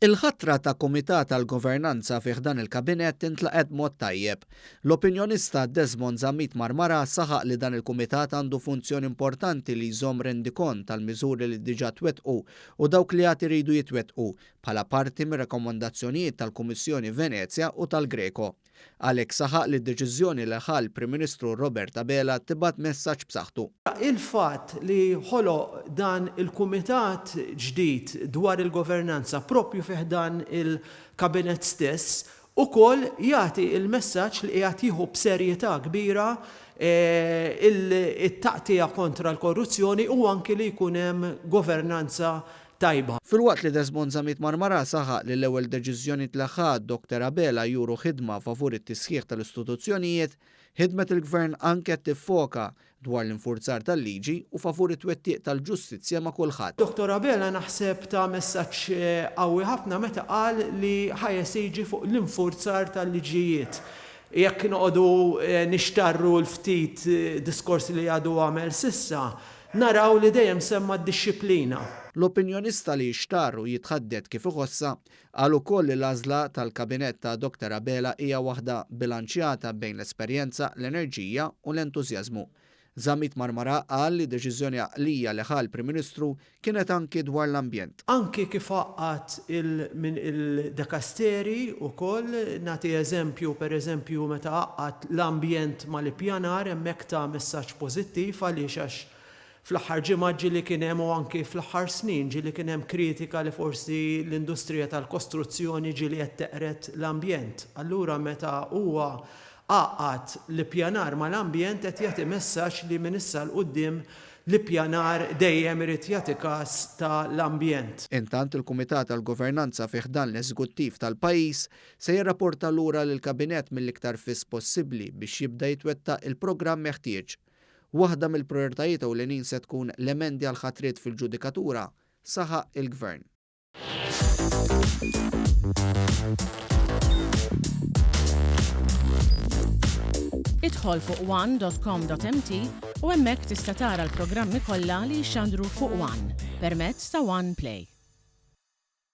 Il-ħatra ta' Kumitat tal-Governanza fih dan il-Kabinett intlaqet mod tajjeb. L-opinjonista Desmond Zammit Marmara saħaq li dan il-Kumitat għandu funzjoni importanti li jżomm rendikont tal-miżuri li diġà twettqu u dawk li għad iridu jitwettqu bħala parti mir-rakkomandazzjonijiet tal-Kummissjoni Venezja u tal-Greco. Għalhekk saħaq li d-deċiżjoni li ħal Prim Ministru Robert Abela tibgħat messaġġ b'saħħtu. Il-fatt li ħoloq dan il-kumitat ġdid dwar il-governanza propju fih dan il-kabinet stess ukoll jagħti il-messaġġ li qiegħed jieħu b'serjetà kbira it-taqtija kontra l-korruzzjoni u anke li jkun hemm governanza tajba. Fil-waqt li Desmond Zammit Marmara saħaq li l-ewwel deċiżjoni tlaħħad Dr. Abela juru ħidma favur it-tisħiħ tal-istituzzjonijiet, ħidmet il-Gvern anke tiffoka dwar l-infurzar tal-liġi u favur it-twettiq tal-ġustizzja ma' kulħadd. Dr. Abela naħseb ta' messaġġ qawwi ħafna meta qal li ħajes jiġi fuq l-infurzar tal-liġijiet. Jekk noqogħdu nixtarru l-ftit diskorsi li għadu għamel sissa, naraw li dejjem semma d-dixxiplina. L-opinjonista li jixtarru jitħaddet kif iħossa qal ukoll li l-għażla tal-kabinett ta' Dr. Abela hija waħda bilanċjata bejn l-esperjenza, l-enerġija u l-entużjażmu. Zammit Marmara qal li deċiżjoni għaqlija li ħal Prim Ministru kienet anki dwar l-ambjent. Anki kif għaqqat minn il-dekasteri ukoll nagħti eżempju pereżempju meta għaqqat l-ambjent mal-ippjanar hemmhekk ta' messaġġ pożittiv għaliex għax fl-aħħar ġimgħa ġieli kien hemm u anke fl-aħħar snin ġieli kien hemm kritika li forsi l-industrija tal-kostruzzjoni ġieli qed teqret l-ambjent. Allura meta huwa għaqqat l-ippjanar mal-ambjent qed jagħti messaġġ li minn issa l quddiem l-ippjanar dejjem irid jagħti każ tal-ambjent. Intant il-Kumitat tal-Governanza fih dan l-Eżekuttiv tal-pajjiż se jirrapporta lura lill-Kabinett mill-iktar fis possibbli biex jibda jitwettaq il-programm meħtieġ. Waħda mill-prijoritajiet ewlenin se tkun l-emendi għal ħatriet fil-ġudikatura saħaq il-Gvern. Idħol fuq one.com.mt u hemmhekk tista' tara l-programmi kollha li jxandru fuq One permezz ta' One Play.